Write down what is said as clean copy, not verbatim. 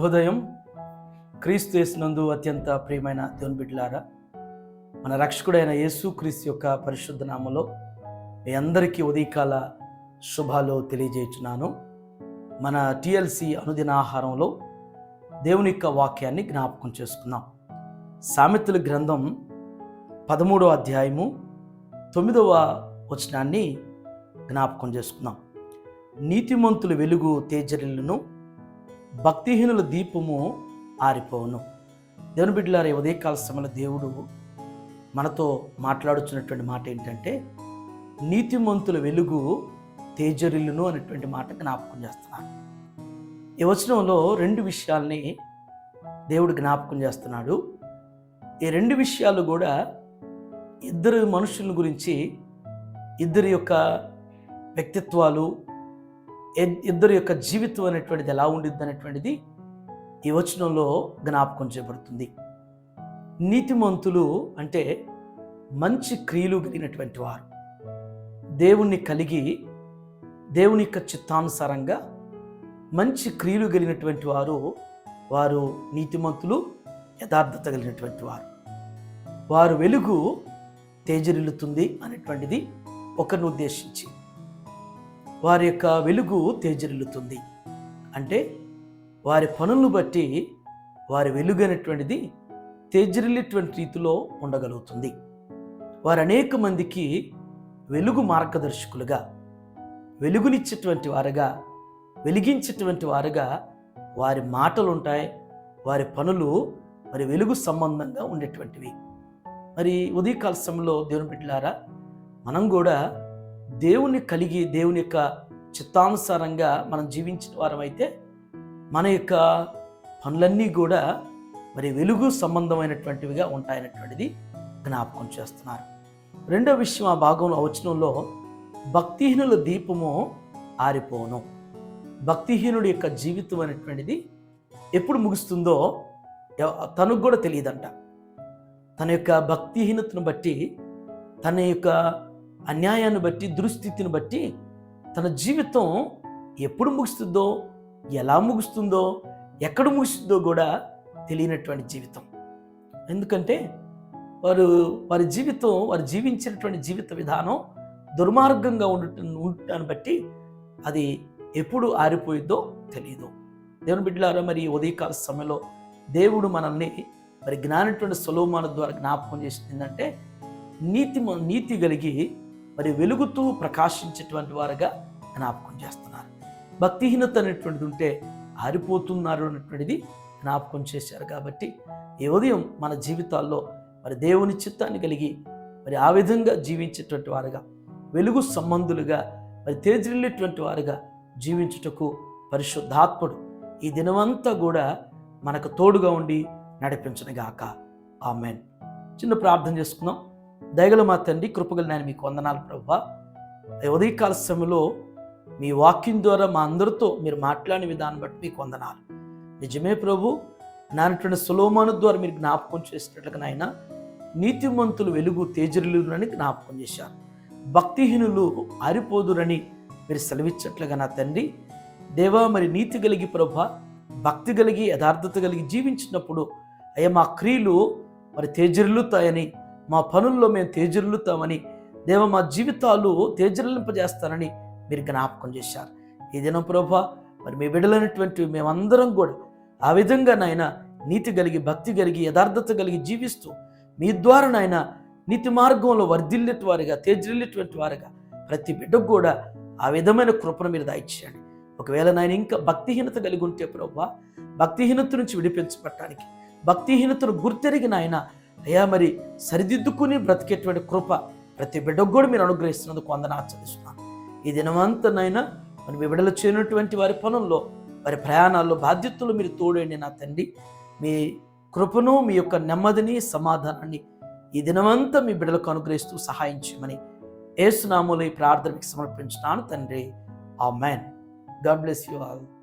శుభోదయం. క్రీస్తు యేసునందు అత్యంత ప్రియమైన దేవుని బిడ్డలారా, మన రక్షకుడైన యేసు క్రీస్తు యొక్క పరిశుద్ధ నామములో మీ అందరికీ ఉదయకాల శుభాలు తెలియజేస్తున్నాను. మన టిఎల్సి అనుదిన ఆహారంలో దేవుని యొక్క వాక్యాన్ని జ్ఞాపకం చేసుకుందాం. సామెతల గ్రంథం 13వ అధ్యాయము 9వ వచనాన్ని జ్ఞాపకం చేసుకుందాం. నీతిమంతుల వెలుగు తేజరిల్లును, భక్తిహీనుల దీపము ఆరిపోవును. దేవుని బిడ్డలారా, ఉదయకాల సమయంలో దేవుడు మనతో మాట్లాడుతున్నటువంటి మాట ఏంటంటే, నీతిమంతుల వెలుగు తేజరిల్లును అనేటువంటి మాట జ్ఞాపకం చేస్తున్నాడు. ఈ వచనంలో రెండు విషయాల్ని దేవుడు జ్ఞాపకం చేస్తున్నాడు. ఈ రెండు విషయాలు కూడా ఇద్దరు మనుషుల గురించి, ఇద్దరి యొక్క వ్యక్తిత్వాలు, ఇద్దరి యొక్క జీవితం అనేటువంటిది ఎలా ఉండిద్ది అనేటువంటిది ఈ వచనంలో జ్ఞాపకం చేయబడుతుంది. నీతిమంతులు అంటే మంచి క్రియలు కలిగినటువంటి వారు, దేవుణ్ణి కలిగి దేవుని యొక్క చిత్తానుసారంగా మంచి క్రియలు కలిగినటువంటి వారు నీతిమంతులు, యథార్థత కలిగినటువంటి వారు వెలుగు తేజరిల్లుతుంది అనేటువంటిది ఒకరిని ఉద్దేశించి, వారి యొక్క వెలుగు తేజరిల్లుతుంది అంటే వారి పనులను బట్టి వారి వెలుగు అనేటువంటిది తేజరిల్లేటువంటి రీతిలో ఉండగలుగుతుంది. వారు అనేక మందికి వెలుగు మార్గదర్శకులుగా, వెలుగునిచ్చేటువంటి వారుగా, వెలిగించేటువంటి వారుగా వారి మాటలు ఉంటాయి. వారి పనులు మరి వెలుగు సంబంధంగా ఉండేటువంటివి. మరి ఉదయకాల సమయంలో దేవుని బిడ్డలారా, మనం కూడా దేవుని కలిగి దేవుని యొక్క చిత్తానుసారంగా మనం జీవించిన వారమైతే మన యొక్క పనులన్నీ కూడా మరి వెలుగు సంబంధమైనటువంటివిగా ఉంటాయనేటువంటిది జ్ఞాపకం చేస్తున్నారు. రెండో విషయం ఆ భాగంలో వచనంలో, భక్తిహీనుల దీపము ఆరిపోను. భక్తిహీనుడి యొక్క జీవితం అనేటువంటిది ఎప్పుడు ముగుస్తుందో తనకు కూడా తెలియదంట. తన యొక్క భక్తిహీనతను బట్టి, తన యొక్క అన్యాయాన్ని బట్టి, దుస్థితిని బట్టి తన జీవితం ఎప్పుడు ముగుస్తుందో, ఎలా ముగుస్తుందో, ఎక్కడ ముగుస్తుందో కూడా తెలియనటువంటి జీవితం. ఎందుకంటే వారి జీవితం, వారు జీవించినటువంటి జీవిత విధానం దుర్మార్గంగా ఉండటాన్ని బట్టి అది ఎప్పుడు ఆరిపోయిద్దో తెలియదు. దేవుని బిడ్డలారా, మరి ఉదయకాల సమయంలో దేవుడు మనల్ని మరి జ్ఞానటువంటి సొలొమోను ద్వారా జ్ఞాపకం చేసింది ఏంటంటే, నీతి కలిగి మరి వెలుగుతూ ప్రకాశించేటువంటి వారుగా జ్ఞాపకం చేస్తున్నారు. భక్తిహీనత అనేటువంటిది ఉంటే ఆరిపోతున్నారు అనేటువంటిది జ్ఞాపకం చేశారు. కాబట్టి ఈ ఉదయం మన జీవితాల్లో మరి దేవుని చిత్తాన్ని కలిగి మరి ఆ విధంగా జీవించేటువంటి వారుగా, వెలుగు సంబంధులుగా, మరి తేజరిల్లేటువంటి వారుగా జీవించుటకు పరిశుద్ధాత్ముడు ఈ దినమంతా కూడా మనకు తోడుగా ఉండి నడిపించునుగాక. ఆమేన్. చిన్న ప్రార్థన చేసుకుందాం. దయగల మా తండ్రి, కృపగల నాయన, మీకు వందనాలు ప్రభువా. ఉదయకాల సమయంలో మీ వాక్యం ద్వారా మా అందరితో మీరు మాట్లాడిన విధానం బట్టి మీకు వందనాలు. నిజమే ప్రభు, నానటువంటి సొలొమోను ద్వారా మీరు జ్ఞాపకం చేసినట్లుగా నాయన, నీతిమంతులు వెలుగు తేజరిల్లునని జ్ఞాపకం చేశారు. భక్తిహీనులు ఆరిపోదురని మీరు సెలవిచ్చట్లుగా నా తండ్రి దేవా, మరి నీతి కలిగి ప్రభు, భక్తి కలిగి, యథార్థత కలిగి జీవించినప్పుడు అయ్యా మా క్రియలు మరి తేజరిల్లుతాయని, మా పనుల్లో మేము తేజరిల్లుతామని దేవ, మా జీవితాలు తేజరిల్లింపజేస్తారని మీరు జ్ఞాపకం చేశారు. ఈ దినం ప్రభా, మరి మీ బిడ్డలైనటువంటి మేమందరం కూడా ఆ విధంగా నాయన నీతి కలిగి, భక్తి కలిగి, యథార్థత కలిగి జీవిస్తూ మీ ద్వారా నాయన నీతి మార్గంలో వర్ధిల్లేటి వారుగా, తేజరిల్లేటువంటి వారుగా ప్రతి బిడ్డకు కూడా ఆ విధమైన కృపను మీరు దయచేయండి. ఒకవేళ నాయన ఇంకా భక్తిహీనత కలిగి ఉంటే ప్రభా, భక్తిహీనత నుంచి విడిపించబడటానికి, భక్తిహీనతను గుర్తెరిగి నాయన అయ్యా మరి సరిదిద్దుకుని బ్రతికేటువంటి కృప ప్రతి బిడ్డకు కూడా మీరు అనుగ్రహిస్తున్నందుకు వందనాలు చెల్లిస్తున్నాను. ఈ దినమంతా నాయన మరి మీ బిడ్డలు చేయనటువంటి వారి పనుల్లో, వారి ప్రయాణాల్లో, బాధ్యతలు మీరు తోడండి నా తండ్రి. మీ కృపను, మీ యొక్క నెమ్మదిని, సమాధానాన్ని ఈ దినమంతా మీ బిడ్డలకు అనుగ్రహిస్తూ సహాయం చేయమని యేసు నామములో ఈ ప్రార్థనకి సమర్పించున్నాను తండ్రి. ఆమేన్. God bless you all.